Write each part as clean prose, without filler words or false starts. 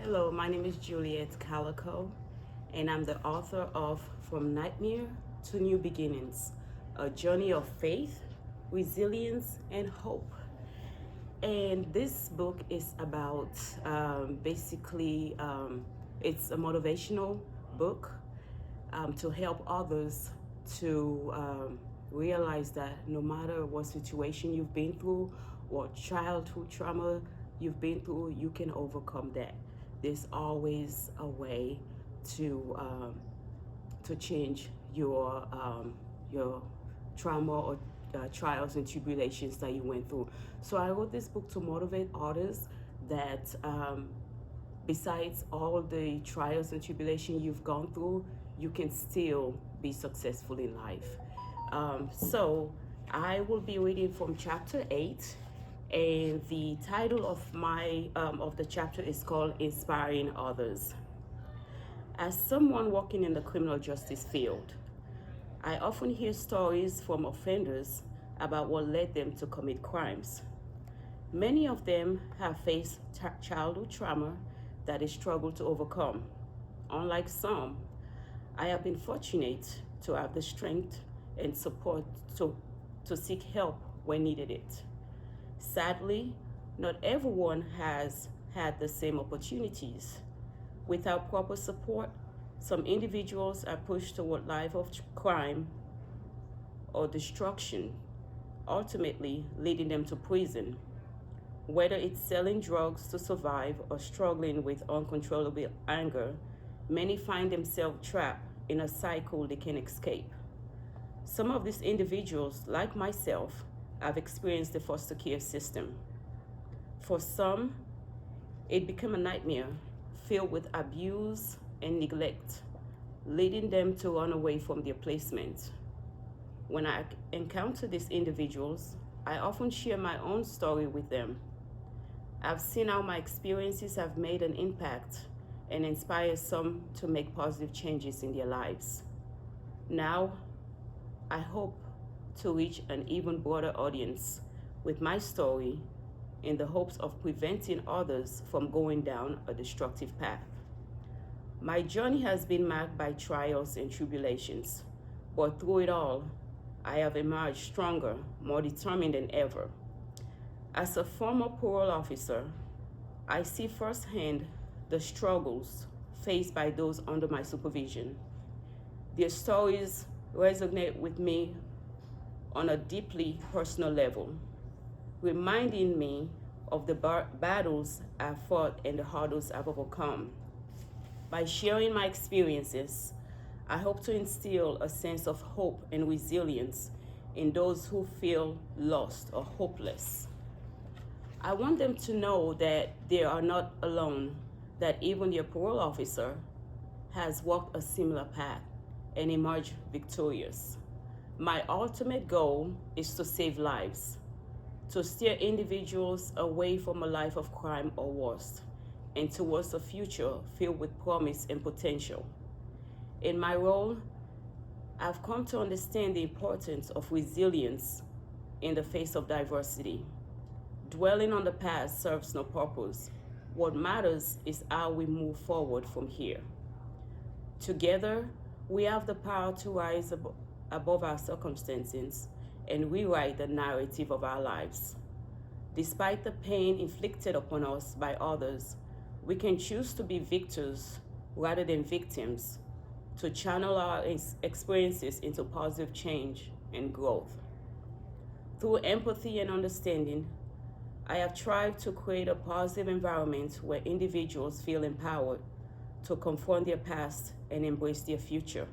Hello, my name is Juliette Kalokoh, and I'm the author of From Nightmare to New Beginnings, a journey of faith, resilience, and hope. And this book is about it's a motivational book to help others to realize that no matter what situation you've been through or childhood trauma you've been through, you can overcome that. There's always a way to change your trauma or trials and tribulations that you went through. So I wrote this book to motivate others that besides all the trials and tribulation you've gone through, you can still be successful in life. So I will be reading from chapter 8, and the title of the chapter is called Inspiring Others. As someone working in the criminal justice field, I often hear stories from offenders about what led them to commit crimes. Many of them have faced childhood trauma that they struggle to overcome. Unlike some, I have been fortunate to have the strength and support to seek help when needed it. Sadly, not everyone has had the same opportunities. Without proper support, some individuals are pushed toward life of crime or destruction, ultimately leading them to prison. Whether it's selling drugs to survive or struggling with uncontrollable anger, many find themselves trapped in a cycle they can't escape. Some of these individuals, like myself, have experienced the foster care system. For some, it became a nightmare filled with abuse and neglect, leading them to run away from their placement. When I encounter these individuals, I often share my own story with them. I've seen how my experiences have made an impact and inspired some to make positive changes in their lives. Now, I hope to reach an even broader audience with my story in the hopes of preventing others from going down a destructive path. My journey has been marked by trials and tribulations, but through it all, I have emerged stronger, more determined than ever. As a former parole officer, I see firsthand the struggles faced by those under my supervision. Their stories resonate with me on a deeply personal level, reminding me of the battles I've fought and the hurdles I've overcome. By sharing my experiences, I hope to instill a sense of hope and resilience in those who feel lost or hopeless. I want them to know that they are not alone, that even their parole officer has walked a similar path and emerged victorious. My ultimate goal is to save lives, to steer individuals away from a life of crime or worse, and towards a future filled with promise and potential. In my role, I've come to understand the importance of resilience in the face of diversity. Dwelling on the past serves no purpose. What matters is how we move forward from here. Together, we have the power to rise above our circumstances and rewrite the narrative of our lives. Despite the pain inflicted upon us by others, we can choose to be victors rather than victims, to channel our experiences into positive change and growth. Through empathy and understanding, I have tried to create a positive environment where individuals feel empowered to confront their past and embrace their future.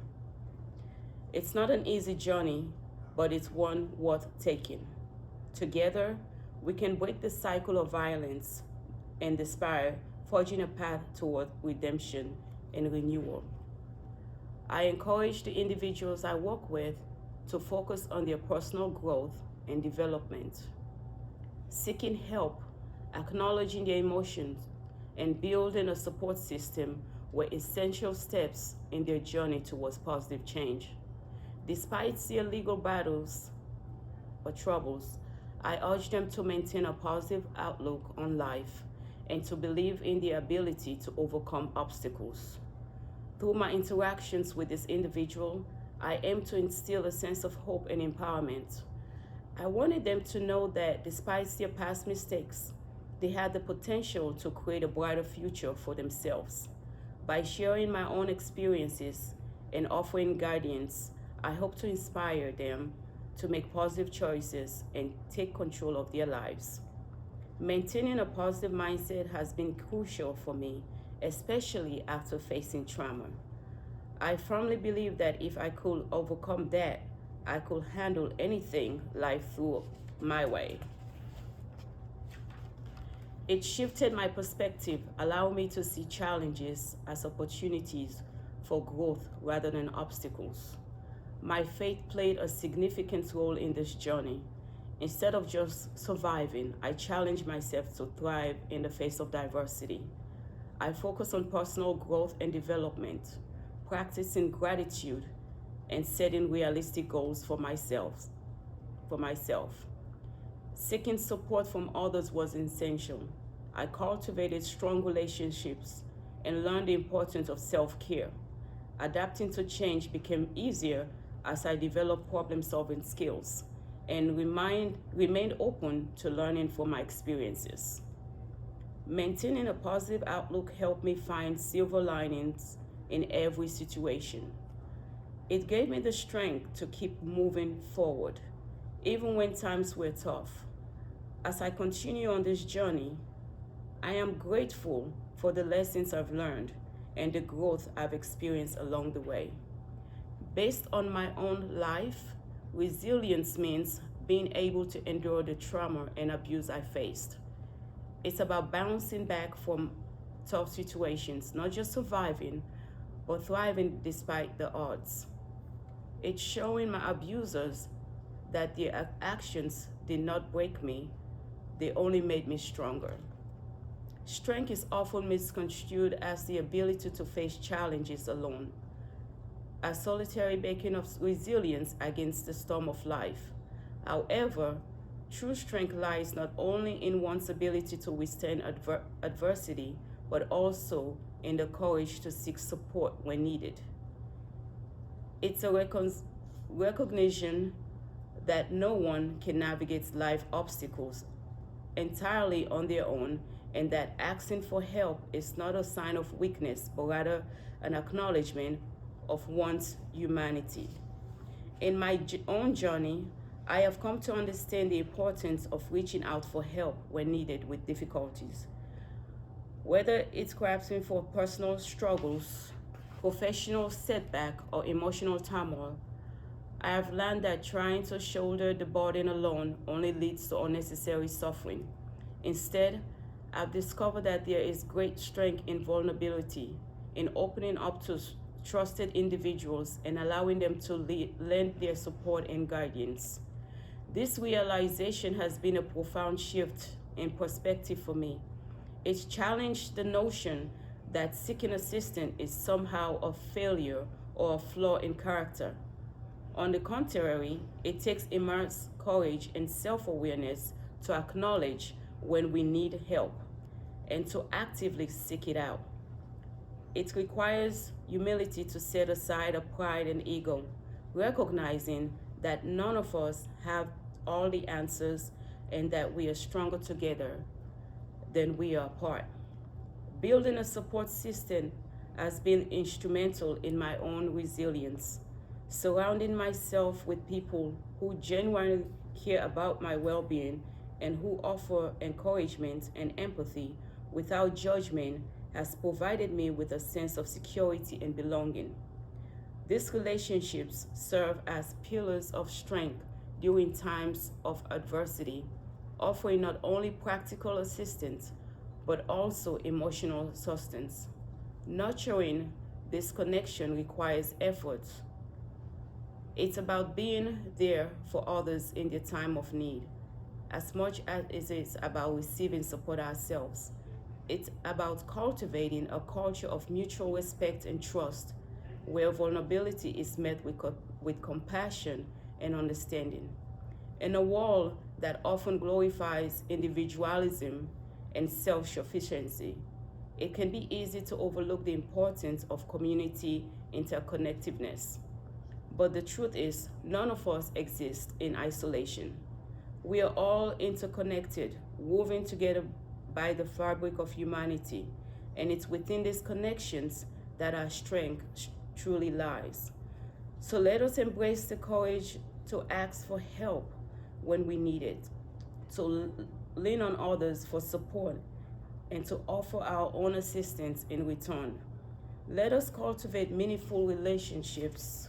It's not an easy journey, but it's one worth taking. Together, we can break the cycle of violence and despair, forging a path toward redemption and renewal. I encourage the individuals I work with to focus on their personal growth and development. Seeking help, acknowledging their emotions, and building a support system were essential steps in their journey towards positive change. Despite their legal battles or troubles, I urge them to maintain a positive outlook on life and to believe in the ability to overcome obstacles. Through my interactions with this individual, I aim to instill a sense of hope and empowerment. I wanted them to know that despite their past mistakes, they had the potential to create a brighter future for themselves. By sharing my own experiences and offering guidance, I hope to inspire them to make positive choices and take control of their lives. Maintaining a positive mindset has been crucial for me, especially after facing trauma. I firmly believe that if I could overcome that, I could handle anything life threw my way. It shifted my perspective, allowing me to see challenges as opportunities for growth rather than obstacles. My faith played a significant role in this journey. Instead of just surviving, I challenged myself to thrive in the face of diversity. I focus on personal growth and development, practicing gratitude, and setting realistic goals for myself. Seeking support from others was essential. I cultivated strong relationships and learned the importance of self-care. Adapting to change became easier as I developed problem-solving skills and remained open to learning from my experiences. Maintaining a positive outlook helped me find silver linings in every situation. It gave me the strength to keep moving forward, even when times were tough. As I continue on this journey, I am grateful for the lessons I've learned and the growth I've experienced along the way. Based on my own life, resilience means being able to endure the trauma and abuse I faced. It's about bouncing back from tough situations, not just surviving, but thriving despite the odds. It's showing my abusers that their actions did not break me, they only made me stronger. Strength is often misconstrued as the ability to face challenges alone, a solitary beacon of resilience against the storm of life. However, true strength lies not only in one's ability to withstand adversity, but also in the courage to seek support when needed. It's a recognition that no one can navigate life obstacles entirely on their own, and that asking for help is not a sign of weakness, but rather an acknowledgement of one's humanity. In my own journey, I have come to understand the importance of reaching out for help when needed with difficulties. Whether it's grasping for personal struggles, professional setback, or emotional turmoil, I have learned that trying to shoulder the burden alone only leads to unnecessary suffering. Instead, I've discovered that there is great strength in vulnerability, in opening up to trusted individuals and allowing them to lend their support and guidance. This realization has been a profound shift in perspective for me. It's challenged the notion that seeking assistance is somehow a failure or a flaw in character. On the contrary, it takes immense courage and self-awareness to acknowledge when we need help and to actively seek it out. It requires humility to set aside a pride and ego, recognizing that none of us have all the answers and that we are stronger together than we are apart. Building a support system has been instrumental in my own resilience. Surrounding myself with people who genuinely care about my well-being and who offer encouragement and empathy without judgment has provided me with a sense of security and belonging. These relationships serve as pillars of strength during times of adversity, offering not only practical assistance, but also emotional sustenance. Nurturing this connection requires effort. It's about being there for others in their time of need, as much as it is about receiving support ourselves. It's about cultivating a culture of mutual respect and trust, where vulnerability is met with compassion and understanding. In a world that often glorifies individualism and self-sufficiency. It can be easy to overlook the importance of community interconnectedness. But the truth is, none of us exist in isolation. We are all interconnected, woven together by the fabric of humanity, and it's within these connections that our strength truly lies. So let us embrace the courage to ask for help when we need it, to lean on others for support, and to offer our own assistance in return. Let us cultivate meaningful relationships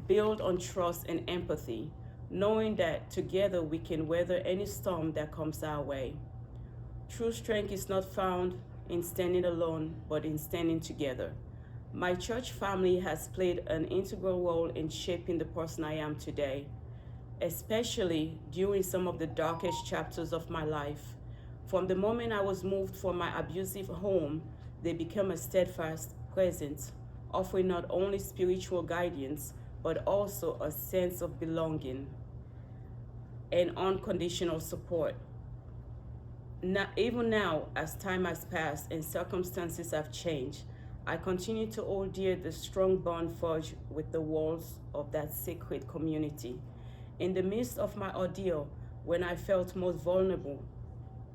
built on trust and empathy, knowing that together we can weather any storm that comes our way. True strength is not found in standing alone, but in standing together. My church family has played an integral role in shaping the person I am today, especially during some of the darkest chapters of my life. From the moment I was moved from my abusive home, they became a steadfast presence, offering not only spiritual guidance, but also a sense of belonging and unconditional support. Even now, as time has passed and circumstances have changed, I continue to hold dear the strong bond forged with the walls of that sacred community. In the midst of my ordeal, when I felt most vulnerable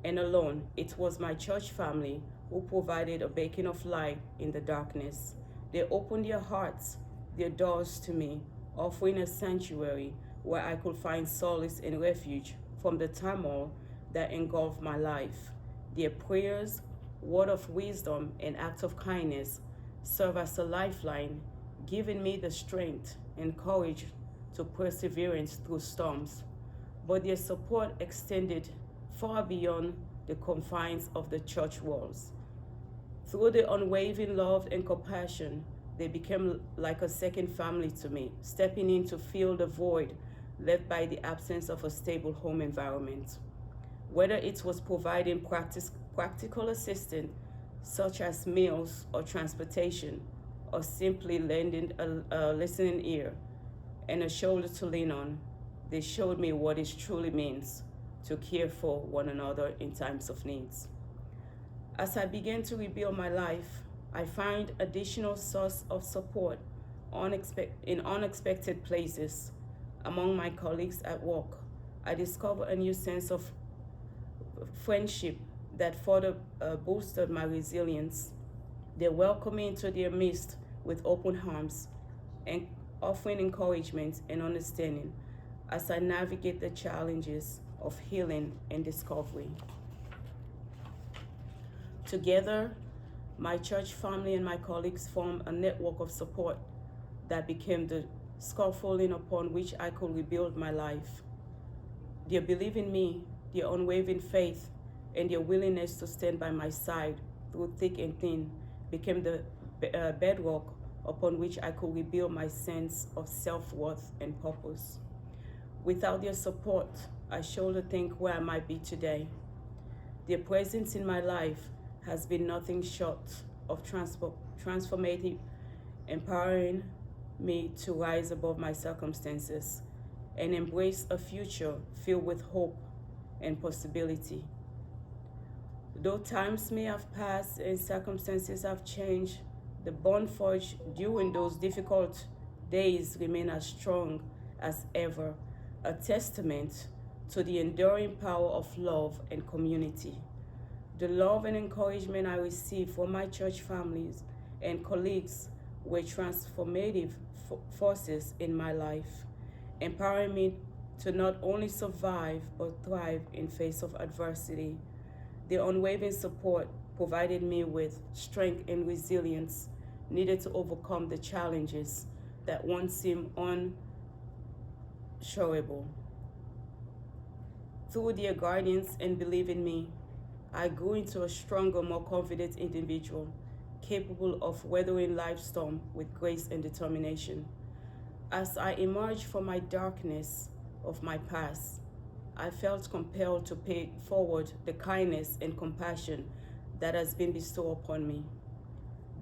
and alone, it was my church family who provided a beacon of light in the darkness. They opened their hearts, their doors to me, offering a sanctuary where I could find solace and refuge from the turmoil that engulfed my life. Their prayers, word of wisdom, and acts of kindness serve as a lifeline, giving me the strength and courage to perseverance through storms. But their support extended far beyond the confines of the church walls. Through their unwavering love and compassion, they became like a second family to me, stepping in to fill the void left by the absence of a stable home environment. Whether it was providing practical assistance, such as meals or transportation, or simply lending a listening ear and a shoulder to lean on, they showed me what it truly means to care for one another in times of needs. As I began to rebuild my life, I found additional source of support in unexpected places. Among my colleagues at work, I discovered a new sense of friendship that further boosted my resilience. They welcomed me into their midst with open arms and offering encouragement and understanding as I navigate the challenges of healing and discovery. Together, my church family and my colleagues formed a network of support that became the scaffolding upon which I could rebuild my life. Their belief in me, their unwavering faith, and their willingness to stand by my side through thick and thin became the bedrock upon which I could rebuild my sense of self-worth and purpose. Without their support, I shoulder think where I might be today. Their presence in my life has been nothing short of transformative, empowering me to rise above my circumstances and embrace a future filled with hope and possibility. Though times may have passed and circumstances have changed, the bond forged during those difficult days remain as strong as ever, a testament to the enduring power of love and community. The love and encouragement I received from my church families and colleagues were transformative forces in my life, empowering me to not only survive but thrive in face of adversity. Their unwavering support provided me with strength and resilience needed to overcome the challenges that once seemed unshoreable. Through their guidance and belief in me, I grew into a stronger, more confident individual, capable of weathering life's storm with grace and determination. As I emerged from my darkness of my past, I felt compelled to pay forward the kindness and compassion that has been bestowed upon me.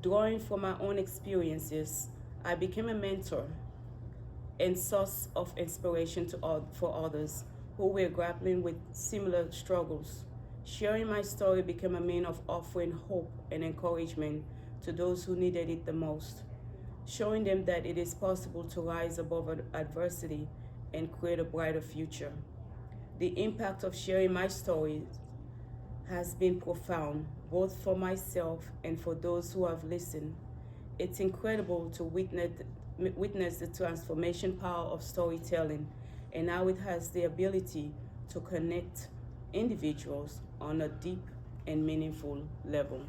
Drawing from my own experiences, I became a mentor and source of inspiration for others who were grappling with similar struggles. Sharing my story became a means of offering hope and encouragement to those who needed it the most, showing them that it is possible to rise above adversity and create a brighter future. The impact of sharing my story has been profound, both for myself and for those who have listened. It's incredible to witness the transformation power of storytelling and how it has the ability to connect individuals on a deep and meaningful level.